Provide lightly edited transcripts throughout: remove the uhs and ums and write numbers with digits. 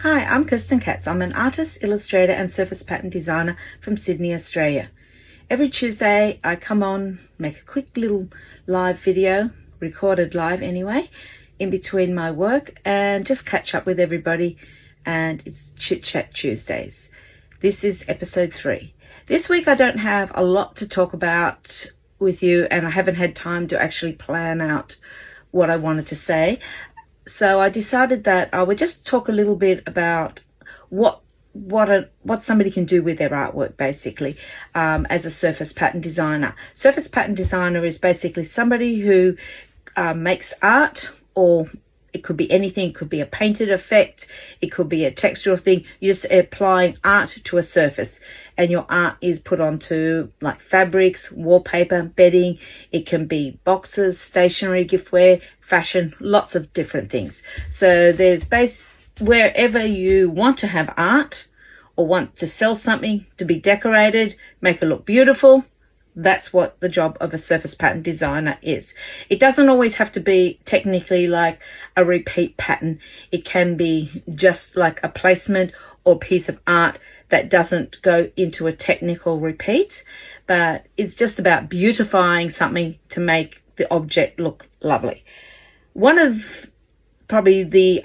Hi, I'm Kirsten Katz. I'm an artist, illustrator and surface pattern designer from Sydney, Australia. Every Tuesday I come on, make a quick little live video, recorded live anyway, in between my work and just catch up with everybody, and it's Chit Chat Tuesdays. This is episode 3. This week I don't have a lot to talk about with you and I haven't had time to actually plan out what I wanted to say. So I decided that I would just talk a little bit about what somebody can do with their artwork, basically, as a surface pattern designer. Surface pattern designer is basically somebody who makes art, or it could be anything. It could be a painted effect. It could be a textural thing. You're just applying art to a surface, and your art is put onto like fabrics, wallpaper, bedding. It can be boxes, stationery, giftware, fashion, lots of different things. So there's wherever you want to have art or want to sell something to be decorated, make it look beautiful. That's what the job of a surface pattern designer is. It doesn't always have to be technically like a repeat pattern. It can be just like a placement or piece of art that doesn't go into a technical repeat, but it's just about beautifying something to make the object look lovely. One of probably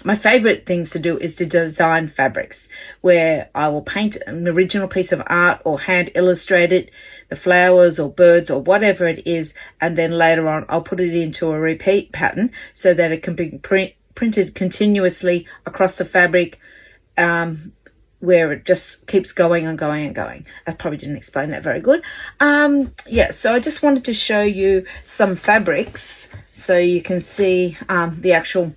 my favorite things to do is to design fabrics, where I will paint an original piece of art or hand illustrate it, the flowers or birds or whatever it is, and then later on I'll put it into a repeat pattern so that it can be printed continuously across the fabric, where it just keeps going and going and going. I probably didn't explain that very good. So I just wanted to show you some fabrics so you can see the actual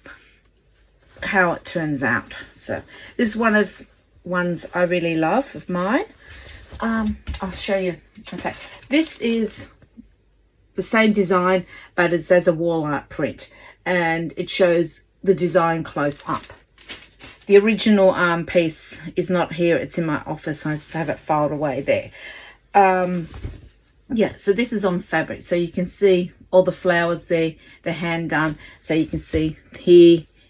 how it turns out. So this is one of ones I really love of mine. I'll show you. Okay, this is the same design, but it's as a wall art print, and it shows the design close up. The original piece is not here. It's in my office. I have it filed away there. So this is on fabric, so you can see all the flowers there. They're hand done, so you can see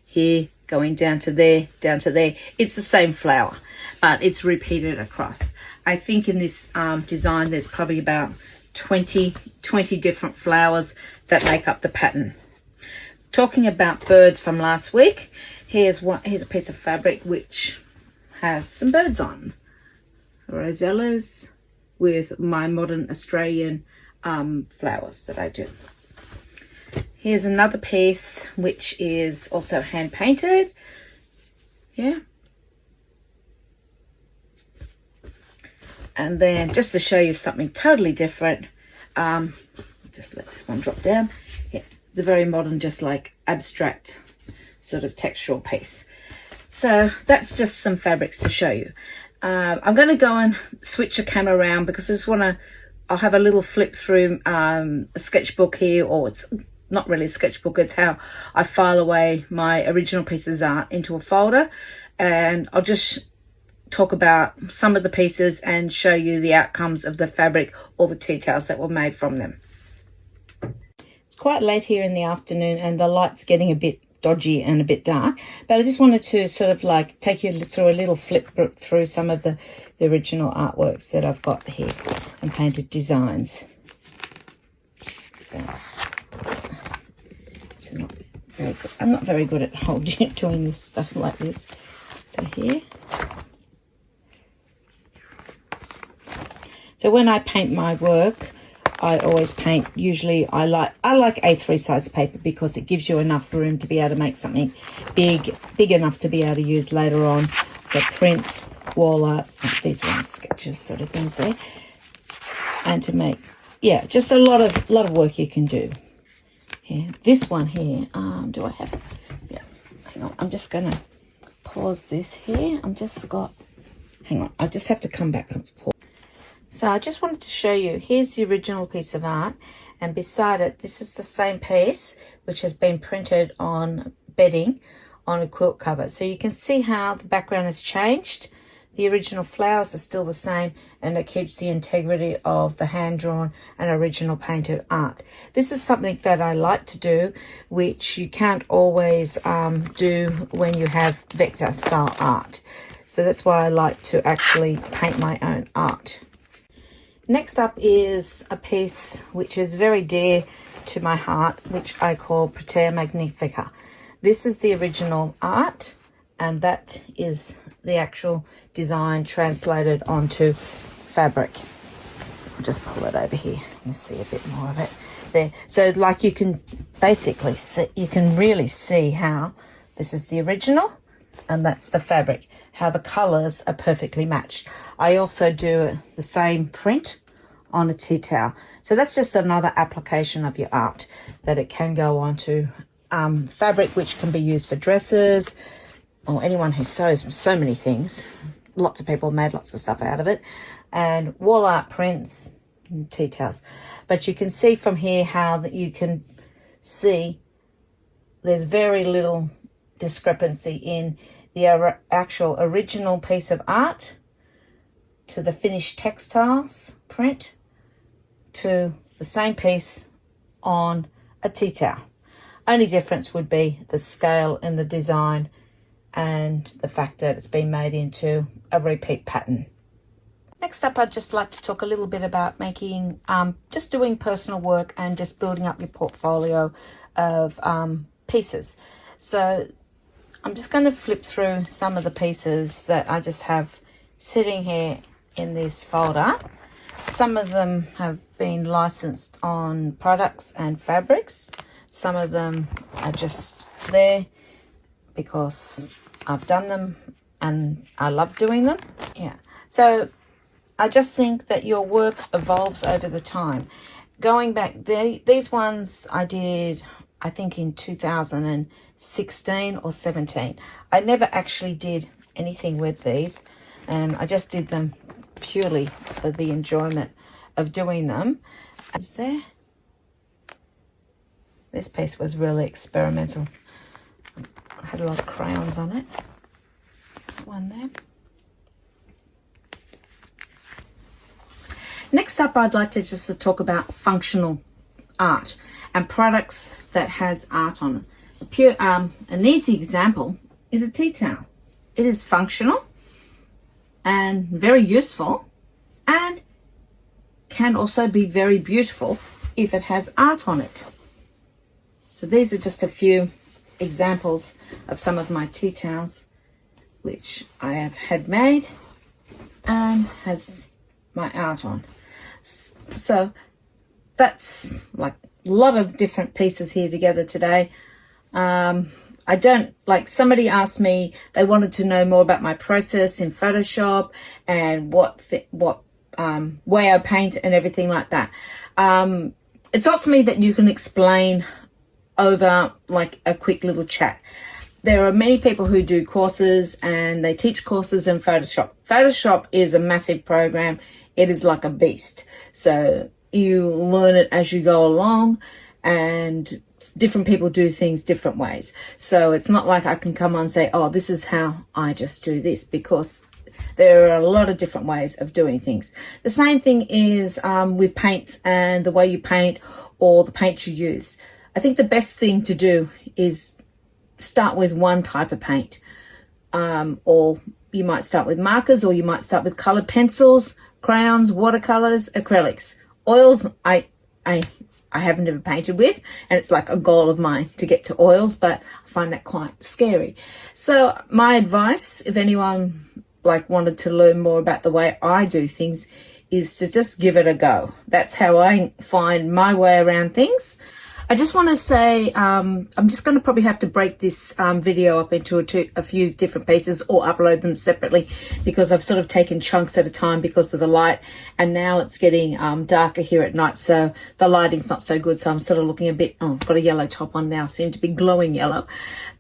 here, going down to there, down to there. It's the same flower, but it's repeated across. I think in this design, there's probably about 20 different flowers that make up the pattern. Talking about birds from last week, here's a piece of fabric which has some birds on. Rosellas with my modern Australian flowers that I do. Here's another piece which is also hand painted. And then just to show you something totally different, just let this one drop down. It's a very modern, just like abstract sort of textural piece. So that's just some fabrics to show you. I'm going to go and switch the camera around because I just I'll have a little flip through a sketchbook here, or it's not really a sketchbook, it's how I file away my original pieces of art into a folder, and I'll just talk about some of the pieces and show you the outcomes of the fabric or the details that were made from them. It's quite late here in the afternoon and the light's getting a bit dodgy and a bit dark, but I just wanted to sort of like take you through a little flip through some of the original artworks that I've got here and painted designs. So not very good. I'm not very good at doing this stuff like this. So here. So when I paint my work, I always paint, usually I like A3 size paper because it gives you enough room to be able to make something big enough to be able to use later on for prints, wall arts, these ones, sketches sort of things there. And to make, just a lot of work you can do. Here, this one here, do I have it? Yeah, hang on, I'm just gonna pause this here. Hang on, I just have to come back and pause. So I just wanted to show you, here's the original piece of art, and beside it, this is the same piece which has been printed on bedding on a quilt cover. So you can see how the background has changed. The original flowers are still the same, and it keeps the integrity of the hand-drawn and original painted art. This is something that I like to do, which you can't always do when you have vector style art. So that's why I like to actually paint my own art. Next up is a piece which is very dear to my heart, which I call Prater Magnifica. This is the original art, and that is the actual design translated onto fabric. I'll just pull it over here and see a bit more of it there. So like you can basically see, you can really see how this is the original and that's the fabric, how the colors are perfectly matched. I also do the same print on a tea towel. So that's just another application of your art, that it can go onto fabric, which can be used for dresses, or anyone who sews so many things. Lots of people made lots of stuff out of it, and wall art prints and tea towels. But you can see from here how that you can see there's very little discrepancy in the actual original piece of art to the finished textiles print to the same piece on a tea towel. Only difference would be the scale and the design and the fact that it's been made into a repeat pattern. Next up, I'd just like to talk a little bit about making, just doing personal work and just building up your portfolio of pieces. So I'm just going to flip through some of the pieces that I just have sitting here in this folder. Some of them have been licensed on products and fabrics. Some of them are just there because I've done them and I love doing them. Yeah. So I just think that your work evolves over the time. Going back, these ones I did, I think in 2016 or 17. I never actually did anything with these, and I just did them purely for the enjoyment of doing them. Is there? This piece was really experimental. I had a lot of crayons on it. One there. Next up, I'd like to just talk about functional art and products that has art on it. An easy example is a tea towel. It is functional and very useful, and can also be very beautiful if it has art on it. So these are just a few examples of some of my tea towels which I have had made and has my art on. So that's like a lot of different pieces here together today. I don't, like, somebody asked me, they wanted to know more about my process in Photoshop and what way I paint and everything like that. It's not something that you can explain over like a quick little chat. There are many people who do courses and they teach courses in Photoshop. Photoshop is a massive program. It is like a beast. So you learn it as you go along, and different people do things different ways. So it's not like I can come on and say, oh, this is how I just do this, because there are a lot of different ways of doing things. The same thing is with paints and the way you paint or the paint you use. I think the best thing to do is start with one type of paint, or you might start with markers, or you might start with colored pencils, crayons, watercolors, acrylics. Oils, I haven't ever painted with, and it's like a goal of mine to get to oils, but I find that quite scary. So my advice, if anyone like wanted to learn more about the way I do things, is to just give it a go. That's how I find my way around things. I just want to say, I'm just going to probably have to break this video up into a few different pieces or upload them separately, because I've sort of taken chunks at a time because of the light, and now it's getting darker here at night, so the lighting's not so good. So I'm sort of looking a bit, I've got a yellow top on now, seem to be glowing yellow.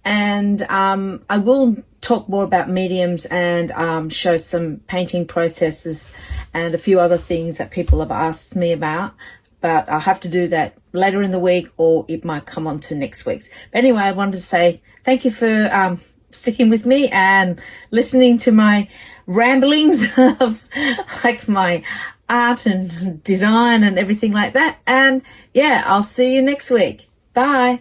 And I will talk more about mediums and show some painting processes and a few other things that people have asked me about. But I'll have to do that later in the week, or it might come on to next week's. But anyway, I wanted to say thank you for sticking with me and listening to my ramblings of like my art and design and everything like that. And yeah, I'll see you next week. Bye.